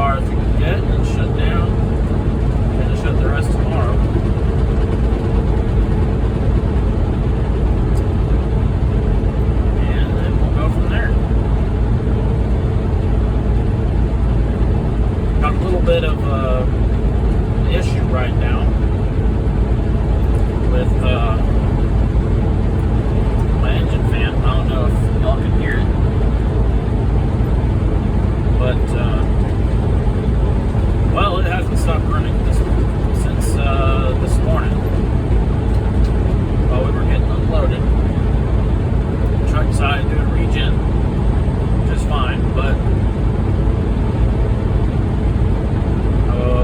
far as we can get and shut down. Finish up the rest tomorrow. And then we'll go from there. Got a little bit of an issue right now with my engine fan. I don't know if y'all can hear it, but well, it hasn't stopped running since this morning while we were getting unloaded. The truck decided to do a regen, which is fine, but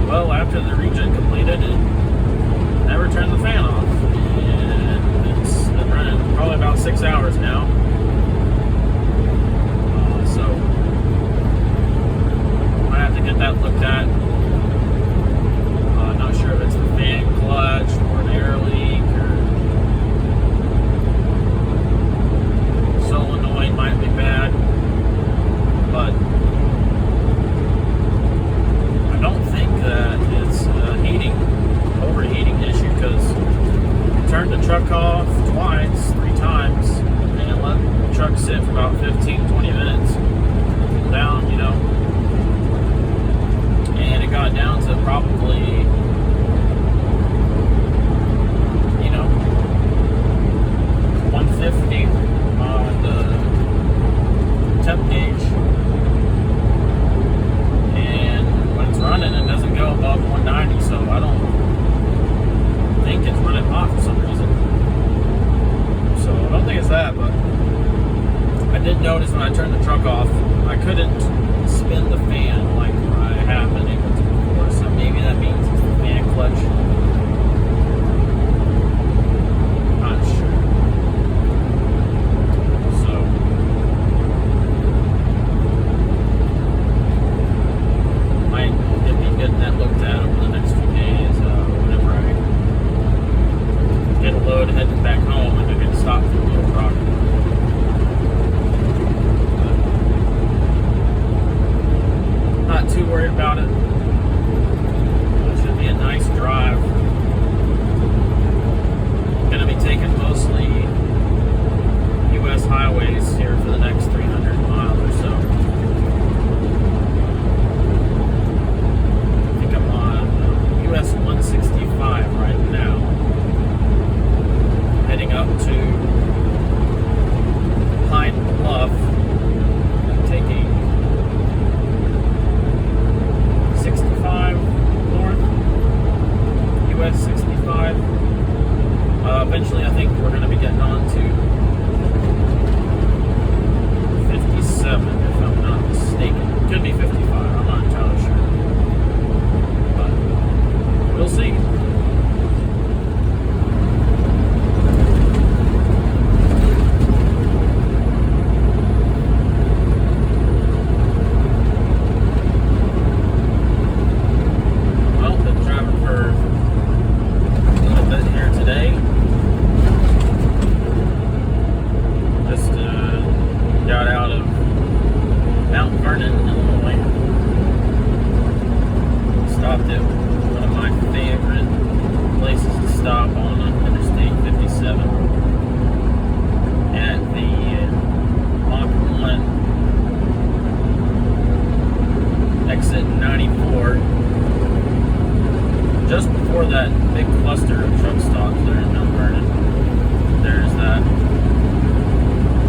well, after the regen completed, it never turned the fan off, and it's been running probably about 6 hours now. So I have to get that looked at. Not sure if it's the fan clutch or an air leak or solenoid might be bad, but I don't think that it's a overheating issue, because I turned the truck off three times, and let the truck sit for about 15-20 minutes, cool down, and it got down to probably 150 on the temp gauge, and when it's running it doesn't go above 190, so I don't think it's running hot for some reason. So I don't think it's that, but I did notice when I turned the truck off, I couldn't spin the fan like I have been able to before, so maybe that means it's the fan clutch. Not sure. So might be getting that looked at over the next few days, whenever I get a load heading back home and I can stop for a little rock. Not too worried about it. It should be a nice drive. Going to be taking mostly U.S. highways here for the next 300 miles or so. I think I'm on U.S. 165 right now, heading up to Pine Bluff. I'm taking 65 north, US 65. Eventually, I think we're going to be getting on to 57, if I'm not mistaken. Could be 55, I'm not entirely sure. But we'll see. Just before that big cluster of truck stops there in Mount Vernon, there's that,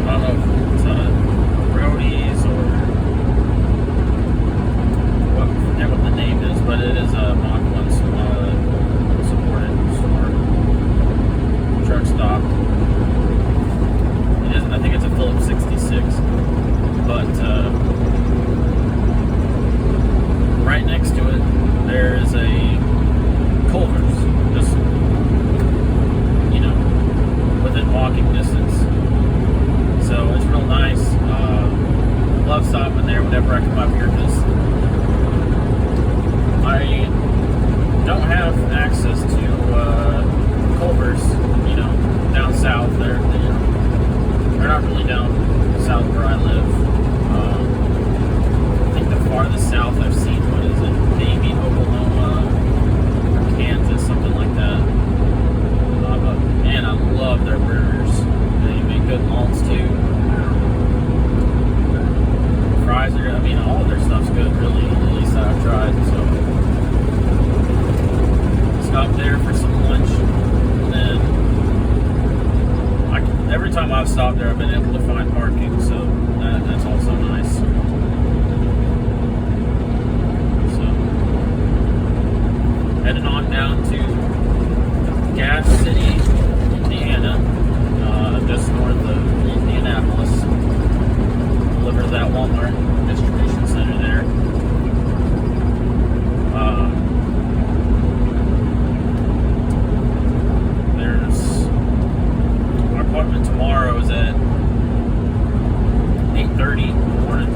I don't know if it's Roadies or I forget what the name is, but it is a Mach 1 supported store, truck stop. It is, I think it's a Phillips 66, but right next to it, there's a Culver's, just, within walking distance. So it's real nice. heading on down to Gas City, Indiana, just north of Indianapolis. Deliver to that Walmart distribution center there. Our appointment tomorrow is at 8:30 in the morning.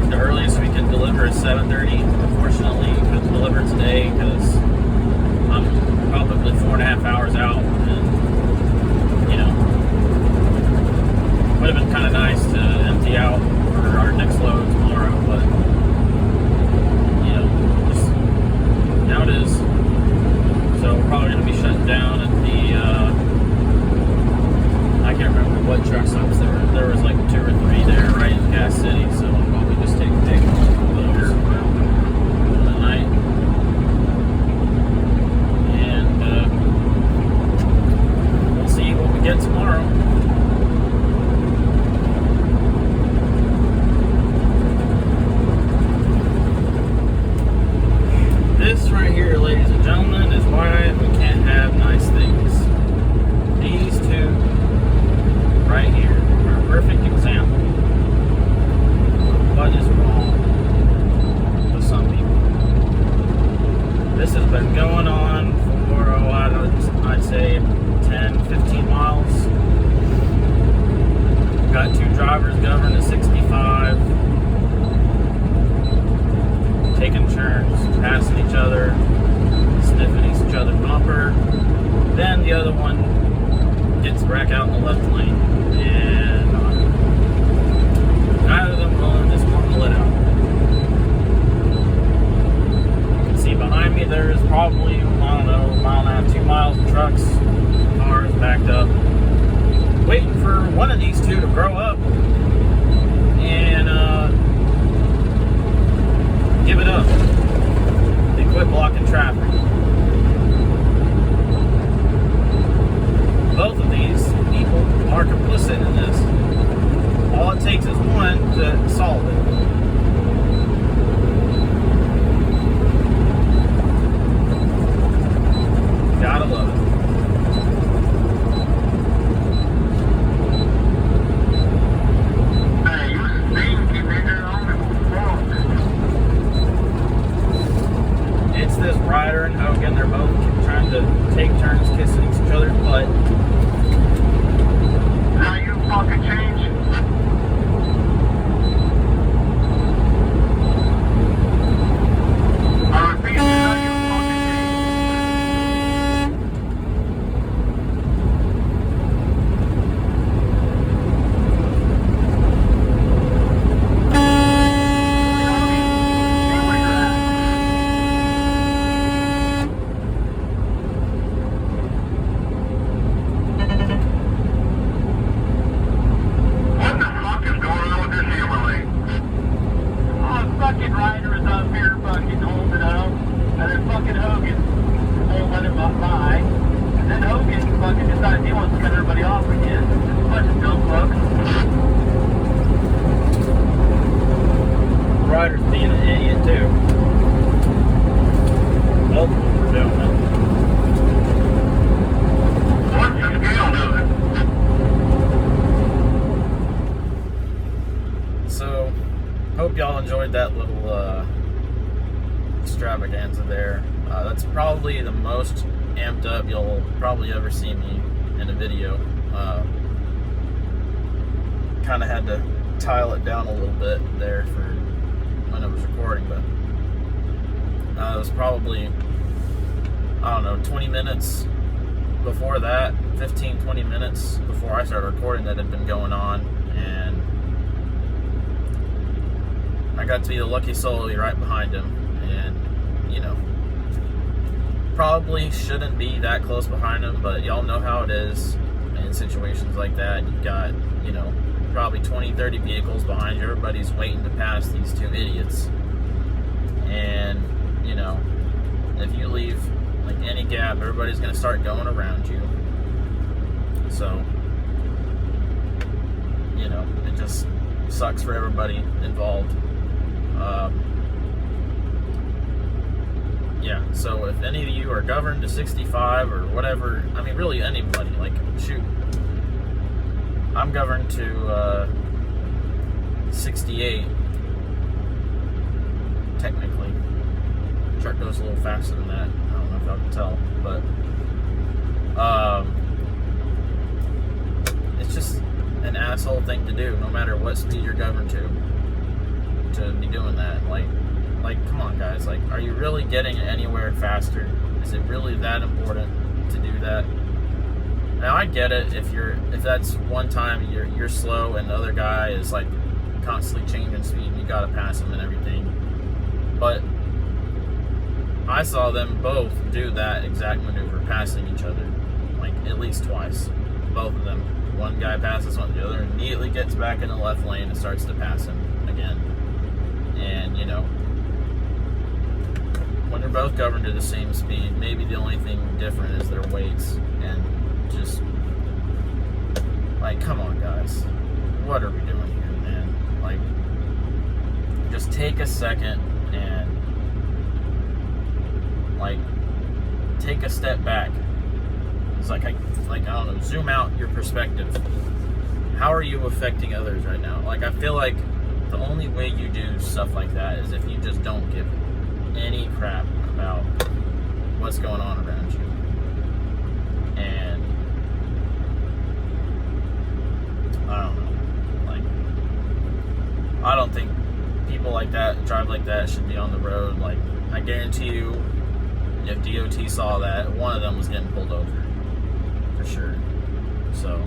The earliest we can deliver is 7:30. Unfortunately, we couldn't deliver today because I'm probably 4.5 hours out, and would have been kind of nice to empty out for our next load tomorrow, but just now it is. So we're probably going to be shutting down at the I can't remember what truck stops there were. There was like 2 or 3 there right in Gas City, so I'll probably just take those in the night. And we'll see what we get tomorrow. This right here, ladies and gentlemen, is why we can't have nice things. These two right here are a perfect example of what is wrong with some people. This has been going on for, I'd say 10, 15 miles. Got 2 drivers governed at 65, taking turns, passing each other, sniffing each other's bumper. Then the other one gets back out in the left lane, and neither of them willing, just wanting to let out. You can see behind me there's probably, I don't know, 1.5, 2 miles of trucks, cars backed up, waiting for one of these two to grow up and give it up. They quit blocking traffic. Both of these people are complicit in this. All it takes is one to solve it. Gotta love it. It's this Ryder and Hogan. They're both trying to take turns kissing each other's butt. Now you fucking change. I repeat, now you fucking What the fuck is going on with this Hammerlane? Oh, fucking Ryder is up here fucking holding up, and then fucking Hogan won't let him by, and then Hogan fucking decides he wants to cut everybody off again. Bunch of dumb fucks. Ryder's being an idiot too. Both of them were doing it. What's the scale doing? So, hope y'all enjoyed that little extravaganza there. That's probably the most amped up you'll probably ever see me in a video. Kind of had to tile it down a little bit there for when I was recording, but it was probably, I don't know, 20 minutes before that, 15, 20 minutes before I started recording that had been going on, and I got to be the lucky soul to be right behind him, and probably shouldn't be that close behind him, but y'all know how it is in situations like that. You've got, probably 20, 30 vehicles behind you. Everybody's waiting to pass these 2 idiots, and if you leave like any gap, everybody's going to start going around you. So it just sucks for everybody involved. yeah, so if any of you are governed to 65 or whatever, I mean, really anybody, like, shoot, I'm governed to 68, technically. The truck goes a little faster than that. I don't know if y'all can tell, but it's just an asshole thing to do, no matter what speed you're governed to be doing that. Like, come on, guys. Like, are you really getting anywhere faster? Is it really that important to do that? Now, I get it if that's one time you're slow and the other guy is like constantly changing speed and you gotta pass him and everything. But I saw them both do that exact maneuver, passing each other, like at least twice. Both of them. One guy passes one, the other immediately gets back in the left lane and starts to pass him again. And, you know, when they're both governed to the same speed, maybe the only thing different is their weights. And just, like, come on, guys. What are we doing here, man? Like, just take a second and, like, take a step back. It's like, I don't know, zoom out your perspective. How are you affecting others right now? Like, I feel like the only way you do stuff like that is if you just don't give any crap about what's going on around you. And I don't know. Like, I don't think people like that, drive like that, should be on the road. Like, I guarantee you, if DOT saw that, one of them was getting pulled over. For sure. So,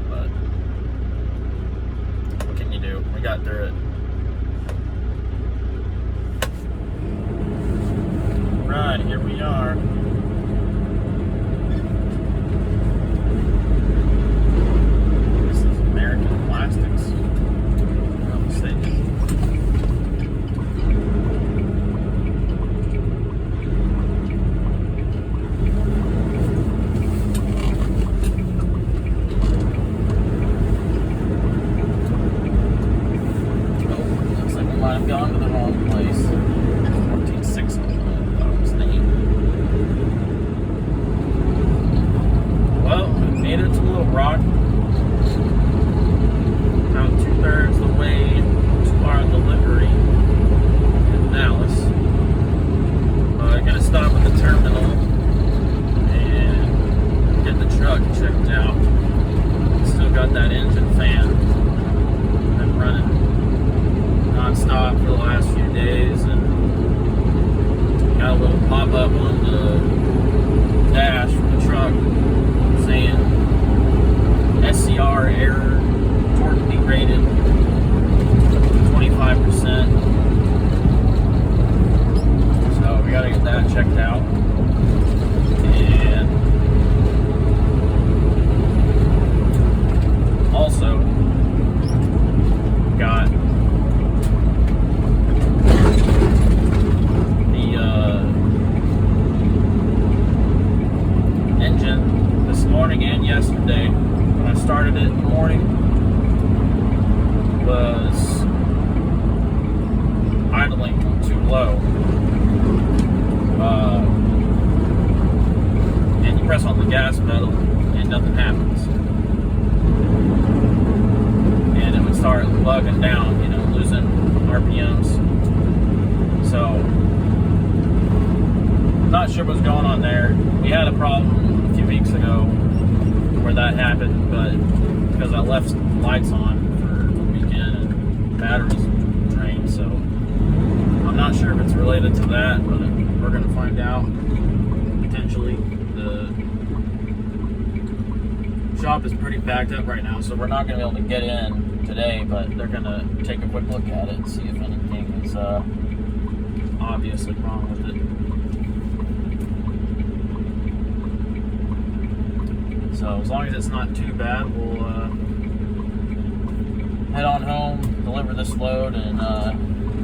but what can you do? We got through it. Right, here we are. This is American Plastics. If I'm not mistaken. I've gone to the wrong place. 14.6 was the name. Well, we made it to Little Rock. About 2/3 the way to our delivery in Dallas. I'm gonna stop at the terminal and get the truck checked out. Still got that engine fan. Been running non-stop for the last few days, and got a little pop-up on the dash from the truck saying SCR error, torque degraded 25%. So we gotta get that checked out. And also got engine this morning and yesterday. When I started it in the morning, was idling too low. And you press on the gas pedal and nothing happens. And it would start bugging down, you know, losing RPMs. So, not sure what's going on there. We had a problem a few weeks ago where that happened, but because I left lights on for the weekend and batteries drained, so I'm not sure if it's related to that, but we're going to find out potentially. The shop is pretty backed up right now, so we're not going to be able to get in today, but they're going to take a quick look at it and see if anything is obviously wrong with it. So as long as it's not too bad, we'll head on home, deliver this load, and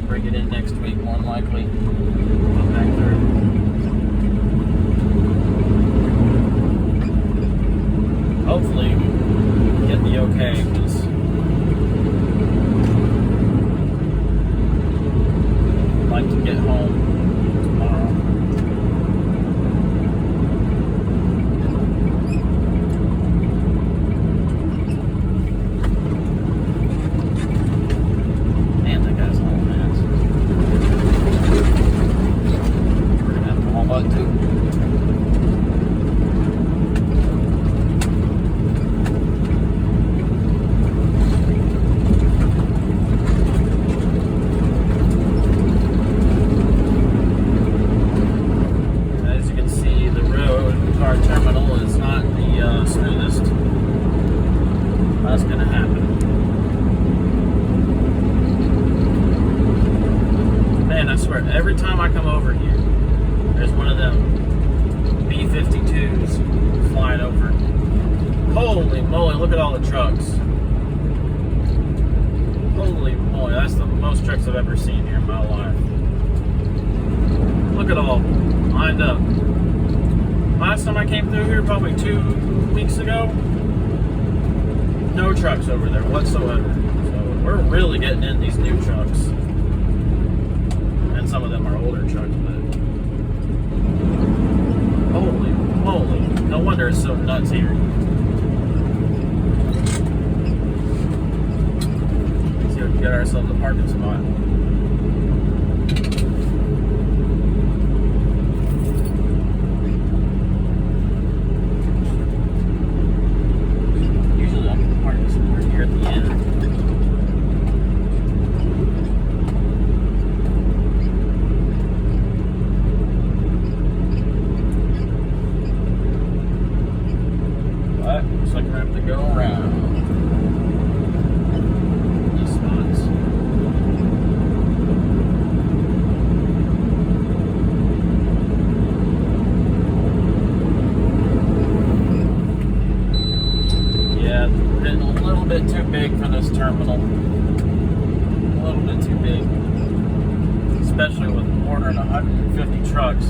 bring it in next week, more than likely. Come back through. Hopefully, get the okay, because like to get home tomorrow. Man, that guy's hauling ass. We're gonna have to haul butt too. That's gonna happen. Man, I swear, every time I come over here, there's one of them B-52s flying over. Holy moly, look at all the trucks. Holy moly, that's the most trucks I've ever seen here in my life. Look at all lined up. Last time I came through here, probably 2 weeks ago, no trucks over there whatsoever. So we're really getting in these new trucks. And some of them are older trucks, but holy moly. No wonder it's so nuts here. Let's see if we can get ourselves a parking spot. Here at the end. But looks like we're gonna have to go around these spots. Yeah, we're getting a little bit too big for this terminal. A little bit too big. Especially with ordering 150 trucks.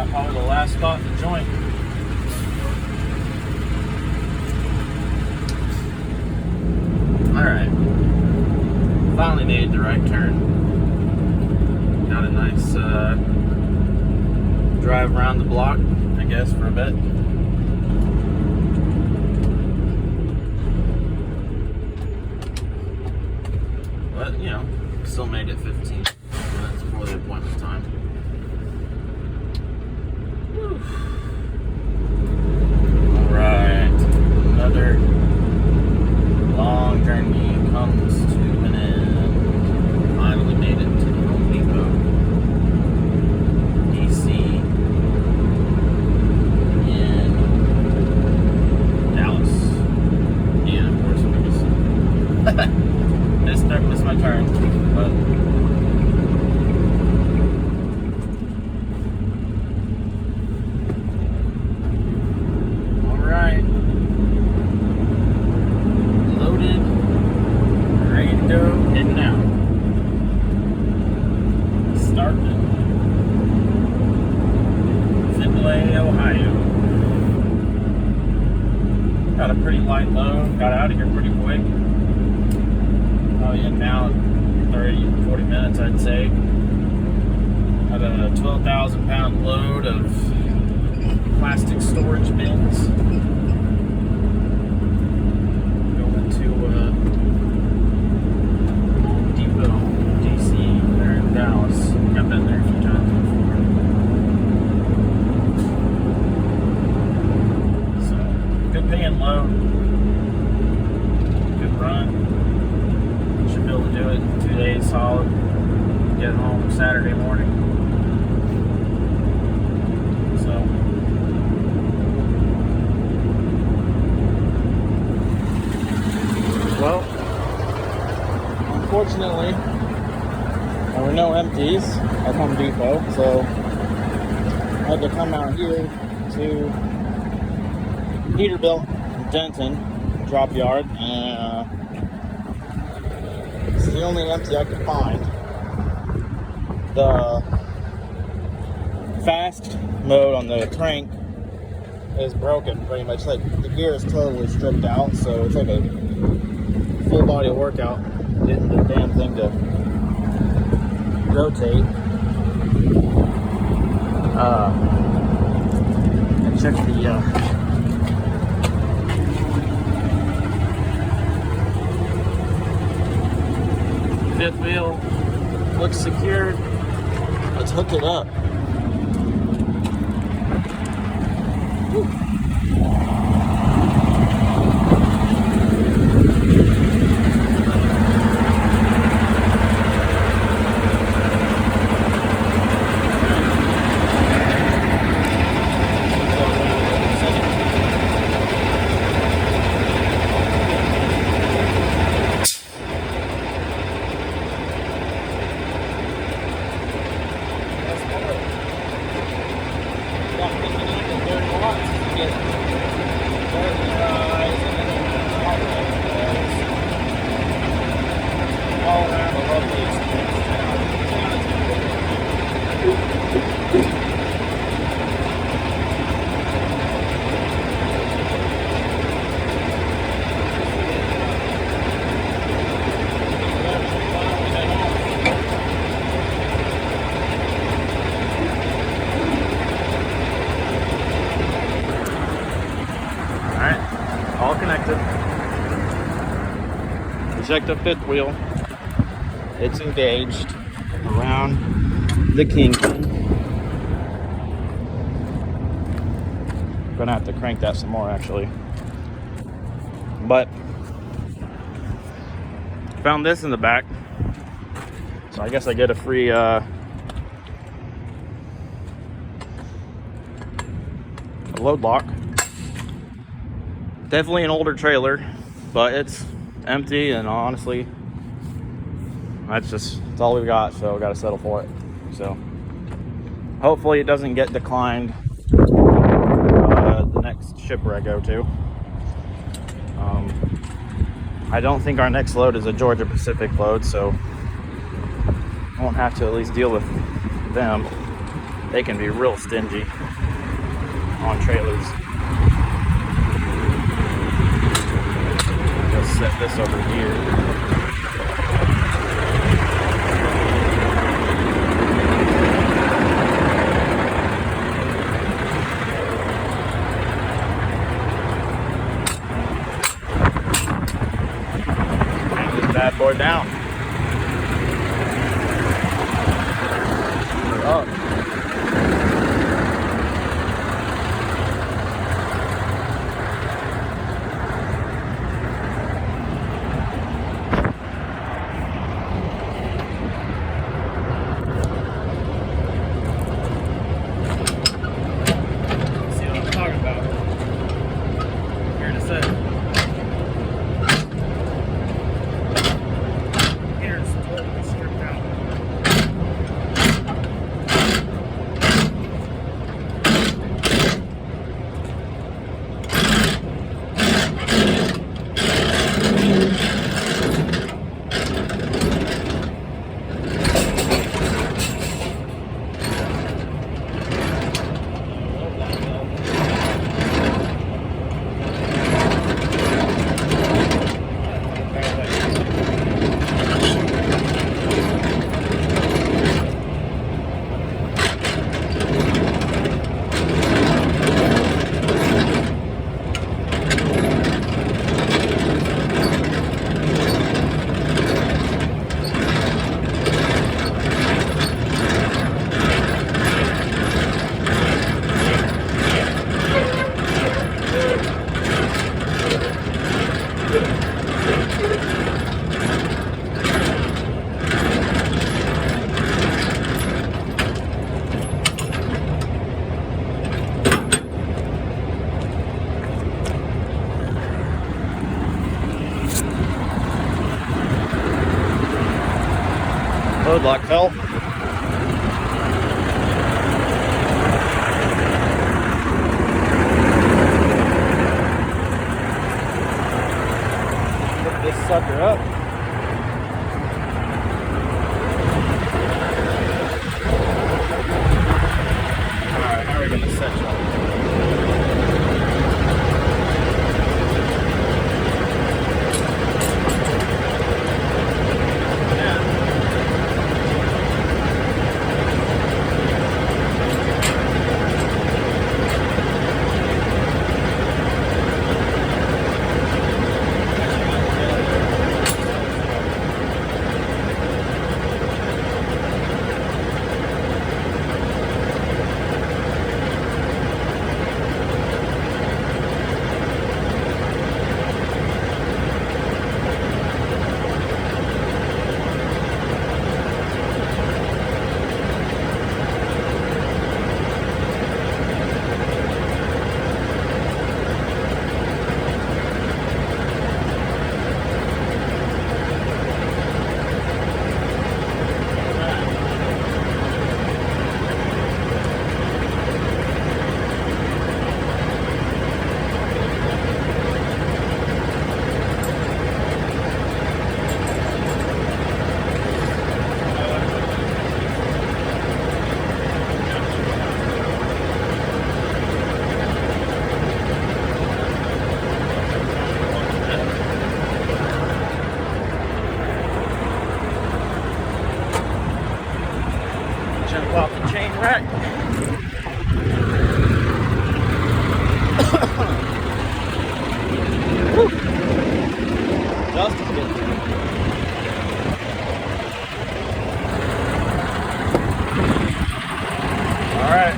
Probably the last spot to join. Alright. Finally made the right turn. Got a nice drive around the block, I guess, for a bit. But, you know, still made it 15 minutes before the appointment time. Alright, another long journey comes to an end. Finally made it to the Home Depot, DC, in Dallas. And of course, missed my turn, but loaded, ready to go, heading out. Starting Findlay, Ohio. Got a pretty light load, got out of here pretty quick. Probably in now 30, 40 minutes, I'd say. Had a 12,000 pound load of plastic storage bins. Going to Home Depot. Saturday morning. So well, unfortunately there were no empties at Home Depot, so I had to come out here to Peterbilt, Denton drop yard, and it's the only empty I could find. The fast mode on the crank is broken pretty much. Like the gear is totally stripped out, so it's like a full body workout getting the damn thing to rotate. And check the fifth wheel looks secured. Let's hook it up. Woo. All connected. Check the fifth wheel. It's engaged around the kingpin. Gonna have to crank that some more actually. But found this in the back, so I guess I get a free load lock. Definitely an older trailer, but it's empty, and honestly, that's all we've got, so we got to settle for it. So hopefully it doesn't get declined the next shipper I go to. I don't think our next load is a Georgia Pacific load, so I won't have to at least deal with them. They can be real stingy on trailers. Set this over here. Hang this bad boy down. Up. Road lock fell. Lift this sucker up. Alright, how are we gonna set you up? Jump off the chain rack. Dust is getting there. All right.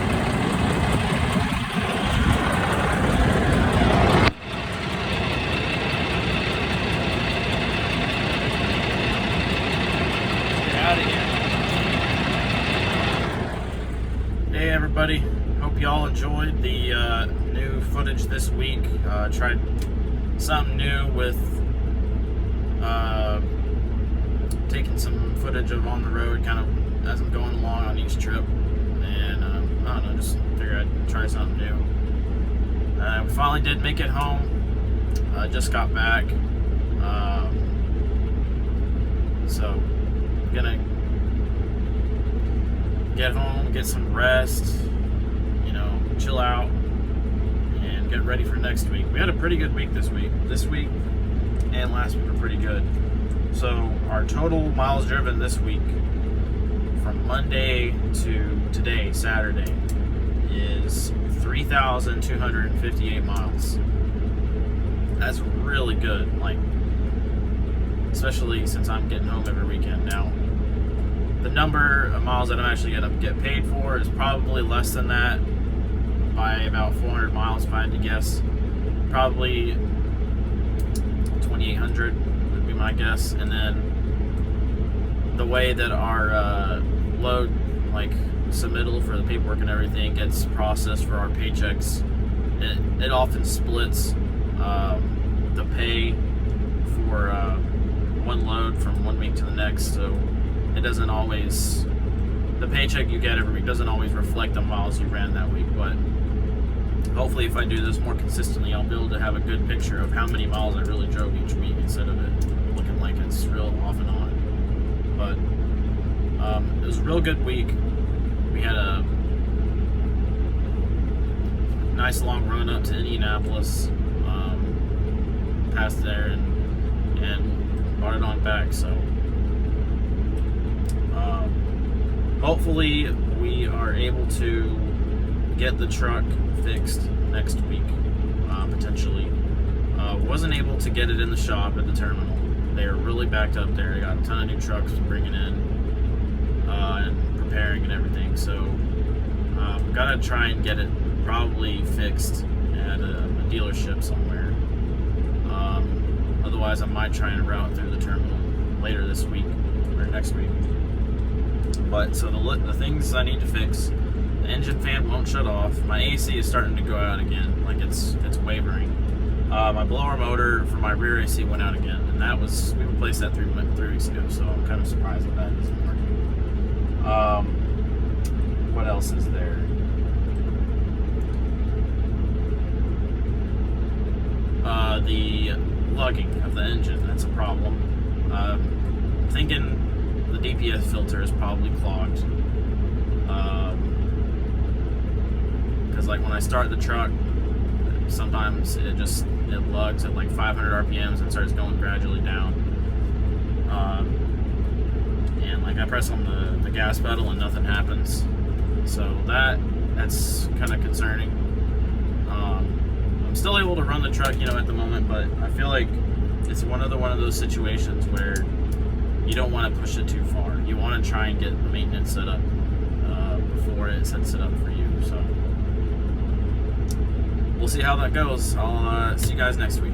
Let's get out of here. Hey everybody, hope y'all enjoyed the new footage this week. Tried something new with taking some footage of on the road kind of as I'm going along on each trip, and I don't know, just figured I'd try something new. We finally did make it home. Just got back, so I'm gonna get home, get some rest, you know, chill out, and get ready for next week. We had a pretty good week this week. This week and last week were pretty good. So our total miles driven this week from Monday to today, Saturday, is 3,258 miles. That's really good, like, especially since I'm getting home every weekend now. The number of miles that I'm actually going to get paid for is probably less than that by about 400 miles, if I had to guess. Probably 2,800 would be my guess. And then the way that our load, like submittal for the paperwork and everything, gets processed for our paychecks, it often splits the pay for one load from one week to the next. So it doesn't always, the paycheck you get every week doesn't always reflect the miles you ran that week, but hopefully if I do this more consistently, I'll be able to have a good picture of how many miles I really drove each week instead of it looking like it's real off and on. But it was a real good week. We had a nice long run up to Indianapolis, past there, and brought it on back, so hopefully we are able to get the truck fixed next week, potentially. Wasn't able to get it in the shop at the terminal. They are really backed up there. They got a ton of new trucks bringing in and preparing and everything, so gotta try and get it probably fixed at a dealership somewhere. Otherwise I might try and route through the terminal later this week or next week. But so the things I need to fix: the engine fan won't shut off. My AC is starting to go out again, like it's wavering. My blower motor for my rear AC went out again, and and that was, we replaced that 3 weeks ago, so I'm kind of surprised that isn't working. What else is there? The lugging of the engine, that's a problem. Thinking the DPF filter is probably clogged. Because like when I start the truck, sometimes it lugs at like 500 RPMs and starts going gradually down. And like I press on the gas pedal and nothing happens. So that's kind of concerning. I'm still able to run the truck, at the moment, but I feel like it's one of those situations where you don't want to push it too far. You want to try and get the maintenance set up before it sets it up for you. So we'll see how that goes. I'll see you guys next week.